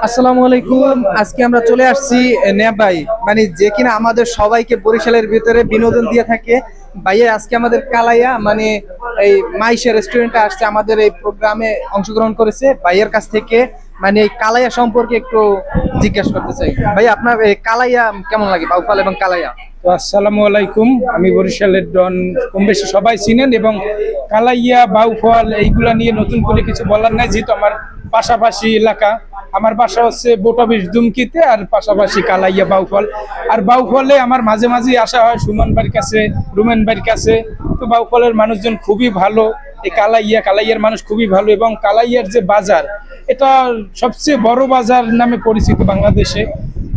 আসসালামু আলাইকুম। আজকে আমরা চলে আসছি নেপাই, মানে যে কিনা আমাদের সবাইকে বরিশালের ভিতরে বিনোদন দিয়ে থাকে। ভাইয়া আজকে আমাদের কালাইয়া মানে এই মাইশা রেস্টুরেন্টে আসছে, আমাদের এই প্রোগ্রামে অংশগ্রহণ করেছে। ভাইয়ের কাছ থেকে মানে এই কালাইয়া সম্পর্কে একটু জিজ্ঞাসা করতে চাই। ভাই আপনার এই কালাইয়া কেমন লাগে, বাউফল এবং কালাইয়া? তো আসসালামু আলাইকুম। আমি বরিশালের ডন, কম বেশি সবাই চিনেন। এবং কালাইয়া বাউফল এইগুলা নিয়ে নতুন করে কিছু বলার নাই, যেহেতু আমার পাশাপাশি এলাকা। আমার বাসা হচ্ছে বোটাবিশ দুমকিতে, আর পাশাপাশি কালাইয়া বাউফল। আর বাউফলে আমার মাঝে মাঝে আসা হয় সুমন বাড়ির কাছে, রুমেন বাড়ির কাছে। তো বাউফলের মানুষজন খুবই ভালো। এই কালাইয়ার মানুষ খুবই ভালো। এবং কালাইয়ার যে বাজার, এটা সবচেয়ে বড় বাজার নামে পরিচিত বাংলাদেশে।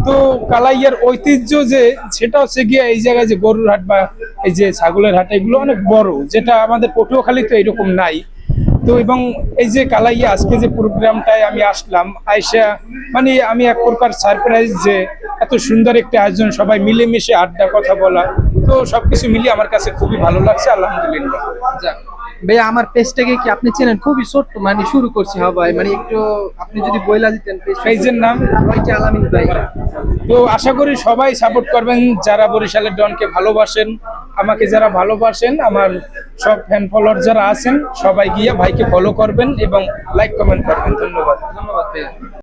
তো কালাইয়ার ঐতিহ্য যে, সেটা হচ্ছে গিয়ে এই জায়গায় যে গরুর হাট বা এই যে ছাগলের হাট, এগুলো অনেক বড়, যেটা আমাদের পটুয়াখালীতে এরকম নাই। তো এবং এই যে কালাইয়া আজকে যে প্রোগ্রামটায় আমি আসলাম, আয়সা মানে আমি এক প্রকার সারপ্রাইজ যে এত সুন্দর একটা আয়োজন, সবাই মিলেমিশে আড্ডা কথা বলা। তো সবকিছু মিলিয়ে আমার কাছে খুবই ভালো লাগছে, আলহামদুলিল্লাহ। যাক, ভাইয়া আমার পেজটাকে কি আপনি চেনেন? খুবই ছোট্ট, মানে শুরু করছি ভাই, মানে একটু আপনি যদি বইলা দিতেন। পেজের নাম রয়টি আলামিন ভাই। তো আশা করি সবাই সাপোর্ট করবেন, যারা বরিশালের ডনকে ভালোবাসেন, আমাকে যারা ভালোবাসেন, আমার সব ফ্যান ফলোয়ার যারা আছেন, সবাই গিয়ে ভাইকে ফলো করবেন এবং লাইক কমেন্ট করবেন। ধন্যবাদ। ধন্যবাদ ভাইয়া।